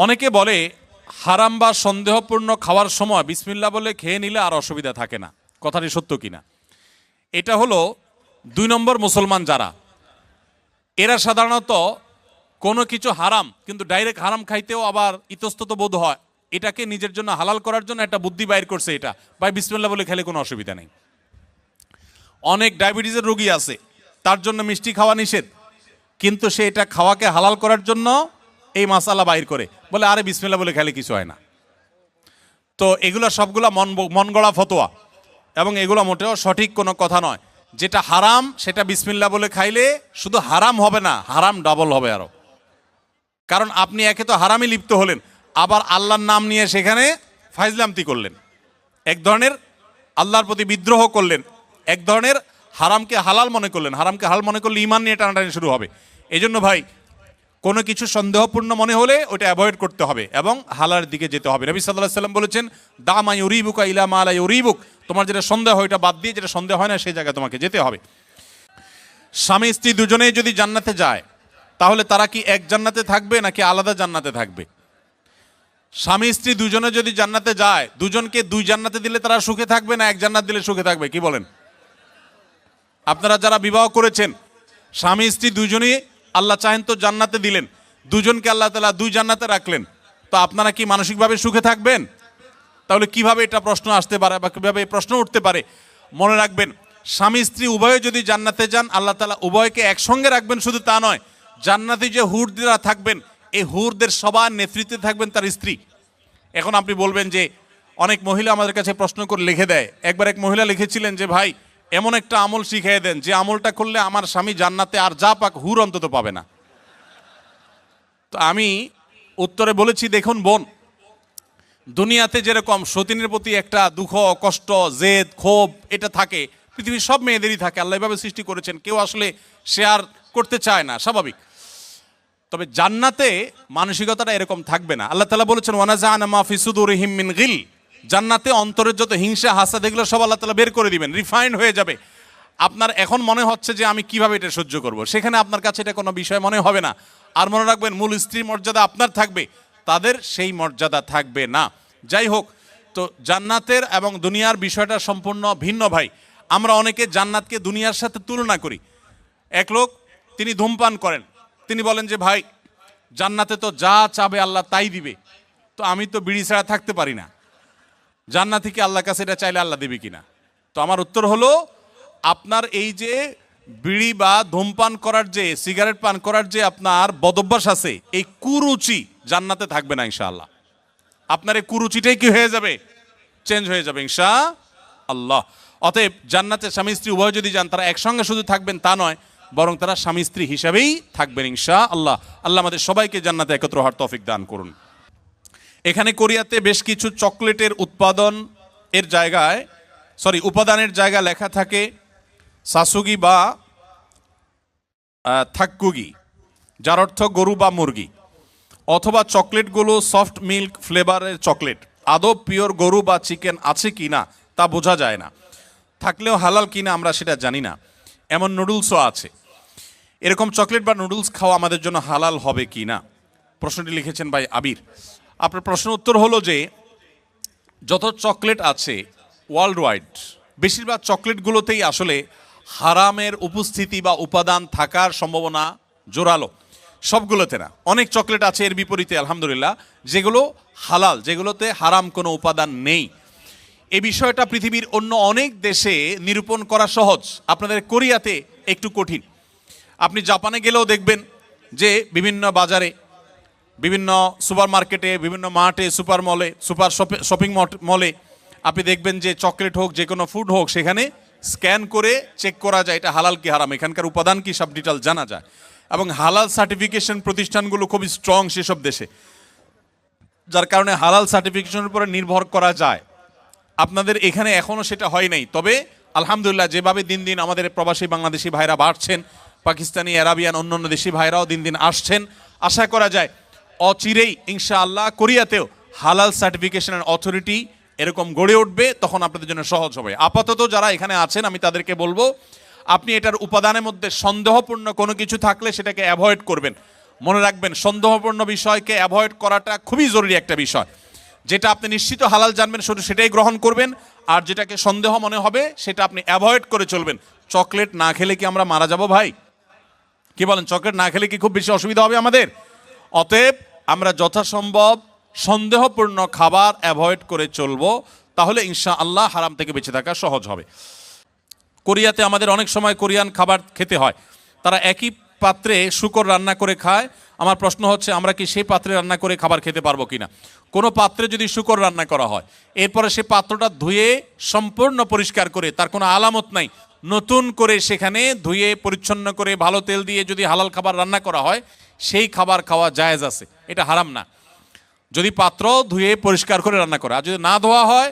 অনেকে বলে হারাম বা সন্দেহপূর্ণ খাওয়ার সময় বিসমিল্লাহ বলে খেয়ে নিলে আর অসুবিধা থাকে না। কথাটি সত্য কিনা? এটা হলো 2 নম্বর মুসলমান যারা, এরা সাধারণত কোনো কিছু হারাম কিন্তু ডাইরেক্ট হারাম খাইতেও আবার ইতস্তত বোধ হয়, এটাকে নিজের জন্য হালাল করার জন্য একটা বুদ্ধি বাইর করছে, এটা ভাই বিসমিল্লাহ বলে খেলে কোনো অসুবিধা নেই। অনেক ডায়াবেটিসের রোগী আছে, তার জন্য মিষ্টি খাওয়া নিষেধ, কিন্তু সে এটা খাওয়াকে হালাল করার জন্য এই মাসালা বাইর করে, বলে আরে বিসমিল্লাহ বলে খেলে কিছু হয় না। তো এগুলো সবগুলা মন গড়া ফতোয়া, এবং এগুলো মোটেও সঠিক কোনো কথা নয়। যেটা হারাম সেটা বিসমিল্লাহ বলে খাইলে শুধু হারাম হবে না, হারাম ডাবল হবে আরো। কারণ আপনি একে তো হারামে লিপ্ত হলেন, আবার আল্লাহর নাম নিয়ে সেখানে ফাইজলামতি করলেন, এক ধরনের আল্লাহর প্রতি বিদ্রোহ করলেন, এক ধরনের হারামকে হালাল মনে করলেন। হারামকে হালাল মনে করলে ঈমান নিয়ে টানাটানি শুরু হবে। এই জন্য ভাই, কোনো কিছু সন্দেহপূর্ণ মনে হলে ওটা অ্যাভয়েড করতে হবে এবং হালালের দিকে যেতে হবে। নবী সাল্লাল্লাহু আলাইহি সাল্লাম বলেছেন, দা মা ইউরিবুকা ইলা মা লা ইউরিবুক, তোমার যেটা সন্দেহ হয় ওটা বাদ দিয়ে যেটা সন্দেহ হয় না সেই জায়গায় তোমাকে যেতে হবে। স্বামী স্ত্রী দুজনেই যদি জান্নাতে যায়, তাহলে তারা কি এক জান্নাতে থাকবে নাকি আলাদা জান্নাতে থাকবে? স্বামী স্ত্রী দুজনে যদি জান্নাতে যায়, দুজনকে 2 জান্নাতে দিলে তারা সুখে থাকবে না এক জান্নাত দিলে সুখে থাকবে? কি বলেন? আপনারা যারা বিবাহ করেছেন, স্বামী স্ত্রী দুজনেই আল্লাহ চাহেন তো জান্নাতে দিলেন, দুজনকে আল্লাহ তাআলা 2 জান্নাতে রাখলেন, তো আপনারা কি মানসিকভাবে সুখে থাকবেন? তাহলে কিভাবে এটা প্রশ্ন আসতে পারে বা কিভাবে এই প্রশ্ন উঠতে পারে? মনে রাখবেন, স্বামী স্ত্রী উভয়ে যদি জান্নাতে যান, আল্লাহ তাআলা উভয়কে একসঙ্গে রাখবেন। শুধু তা নয়, জান্নাতে যে হুররা থাকবেন, এই হুরদের সবার নেতৃত্বে থাকবেন তার স্ত্রী। এখন আপনি বলবেন যে অনেক মহিলা আমাদের কাছে প্রশ্ন করে লিখে দেয়। একবার এক মহিলা লিখেছিলেন যে ভাই, এমন একটা আমল শিখিয়ে দেন যে আমলটা করলে আমার স্বামী জান্নাতে আর যা পাক হুর অন্তত পাবে না। তো আমি উত্তরে বলেছি, দেখুন বোন, দুনিয়াতে যেরকম সতীনের প্রতি একটা দুঃখ, কষ্ট, জেদ, ক্ষোভ এটা থাকে, পৃথিবীর সব মেয়েদেরই থাকে। আল্লাহ এভাবে সৃষ্টি করেছেন, কেউ আসলে শেয়ার করতে চায় না, স্বাভাবিক। তবে জান্নাতে মানসিকতাটা এরকম থাকবে না। আল্লাহ তাআলা বলেছেন, ওয়ানাজা'না মা ফি সুদুরিহিম মিন গিল, জান্নাতে অন্তরের যত হিংসা, হাসাদ এগুলো সব আল্লাহ তাআলা বের করে দিবেন, রিফাইন্ড হয়ে যাবে। আপনার এখন মনে হচ্ছে যে আমি কিভাবে এটা সহ্য করব, সেখানে আপনার কাছে এটা কোনো বিষয় মনে হবে না। আর মনে রাখবেন, মূল স্ত্রীর মর্যাদা আপনার থাকবে, তাদের সেই মর্যাদা থাকবে না। যাই হোক, তো জান্নাতের এবং দুনিয়ার বিষয়টা সম্পূর্ণ ভিন্ন ভাই। আমরা অনেকে জান্নাতকে দুনিয়ার সাথে তুলনা করি। এক লোক, তিনি ধূমপান করেন, তিনি বলেন যে ভাই, জান্নাতে তো যা চাবে আল্লাহ তাই দিবে, তো আমি তো বিড়ি ছাড়া থাকতে পারি না, জান্নাতে কি আল্লাহর কাছে এটা চাইলে আল্লাহ দেবে কিনা? তো আমার উত্তর হলো, আপনার এই যে বিড়ি বা ধূমপান করার যে, সিগারেট পান করার যে আপনার বদভ্যাস আছে, এই কুরুচি জান্নাতে থাকবে না ইনশাআল্লাহ। আপনার এই কুরুচিটাই কি হয়ে যাবে? চেঞ্জ হয়ে যাবে ইনশাআল্লাহ। অতএব জান্নাতে স্বামী স্ত্রী উভয় যদি যান, তারা একসঙ্গে শুধু থাকবেন তা নয়, বরং তারা স্বামী স্ত্রী হিসাবেই থাকবেন ইনশাআল্লাহ। আল্লাহ আমাদের সবাইকে জান্নাতে একত্র হওয়ার তৌফিক দান করুন। এখানে কোরিয়াতে বেশ কিছু চকলেটের উপাদানের জায়গা লেখা থাকে সাসুগি বা থাক্কুগি, যার অর্থ গরু বা মুরগি, অথবা চকলেটগুলো সফট মিল্ক ফ্লেভারের চকলেট। আদৌ পিওর গরু বা চিকেন আছে কি না তা বোঝা যায় না, থাকলেও হালাল কিনা আমরা সেটা জানি না। এমন নুডলসও আছে। এরকম চকলেট বা নুডলস খাওয়া আমাদের জন্য হালাল হবে কি না? প্রশ্নটি লিখেছেন ভাই আবির। আপনার প্রশ্ন উত্তর হলো যে, যত চকলেট আছে ওয়ার্ল্ড ওয়াইড, বেশিরভাগ চকলেটগুলোতেই আসলে হারামের উপস্থিতি বা উপাদান থাকার সম্ভাবনা জোরালো। সবগুলোতে না, অনেক চকলেট আছে এর বিপরীতে আলহামদুলিল্লাহ যেগুলো হালাল, যেগুলোতে হারাম কোনো উপাদান নেই। এই বিষয়টা পৃথিবীর অন্য অনেক দেশে নিরূপণ করা সহজ, আপনাদের কোরিয়াতে একটু কঠিন। আপনি জাপানে গেলেও দেখবেন যে বিভিন্ন বাজারে, বিভিন্ন সুপার মার্কেটে, বিভিন্ন মার্টে, সুপার মলে, সুপার শপিং মলে আপনি দেখবেন যে চকলেট হোক, যে কোনো ফুড হোক, সেখানে স্ক্যান করে চেক করা যায় এটা হালাল কি হারাম, এখানকার উপাদান কি, সব ডিটেল জানা যায়। এবং হালাল সার্টিফিকেশন প্রতিষ্ঠানগুলো খুবই স্ট্রং সেসব দেশে, যার কারণে হালাল সার্টিফিকেশনের উপরে নির্ভর করা যায়। আপনাদের এখানে এখনও সেটা হয় নাই, তবে আলহামদুলিল্লাহ যেভাবে দিন দিন আমাদের প্রবাসী বাংলাদেশি ভাইরা বাড়ছেন, পাকিস্তানি, আরাবিয়ান, অন্যান্য দেশি ভাইরাও দিন দিন আসছেন, আশা করা যায় অচিরেই ইনশাআল্লাহ কোরিয়াতেও হালাল সার্টিফিকেশনের অথরিটি এরকম গড়ে উঠবে, তখন আপনাদের জন্য সহজ হবে। আপাতত যারা এখানে আছেন, আমি তাদেরকে বলবো, আপনি এটার উপাদানের মধ্যে সন্দেহপূর্ণ কোনো কিছু থাকলে সেটাকে অ্যাভয়েড করবেন। মনে রাখবেন, সন্দেহপূর্ণ বিষয়কে অ্যাভয়েড করাটা খুবই জরুরি একটা বিষয়। যেটা আপনি নিশ্চিত হালাল জানবেন শুধু সেটাই গ্রহণ করবেন, আর যেটাকে সন্দেহ মনে হবে সেটা আপনি অ্যাভয়েড করে চলবেন। চকলেট না খেলে কি আমরা মারা যাব ভাই? কি বলেন, চকলেট না খেলে কি খুব বেশি অসুবিধা হবে আমাদের? অতএব আমরা যথাসম্ভব সন্দেহপূর্ণ খাবার অ্যাভয়েড করে চলবো, তাহলে ইনশাআল্লাহ হারাম থেকে বেঁচে থাকা সহজ হবে। কোরিয়াতে আমাদের অনেক সময় কোরিয়ান খাবার খেতে হয়, তারা একই পাত্রে শূকর রান্না করে খায়। আমার প্রশ্ন হচ্ছে, আমরা কি সেই পাত্রে রান্না করে খাবার খেতে পারবো কিনা? কোনো পাত্রে যদি শূকর রান্না করা হয়, এরপরে সে পাত্রটা ধুয়ে সম্পূর্ণ পরিষ্কার করে, তার কোনো আলামত নাই, নতুন করে সেখানে ধুয়ে পরিচ্ছন্ন করে ভালো তেল দিয়ে যদি হালাল খাবার রান্না করা হয়, সেই খাবার খাওয়া জায়েজ আছে, এটা হারাম না, যদি পাত্র ধুয়ে পরিষ্কার করে রান্না করে। আর যদি না ধোয়া হয়,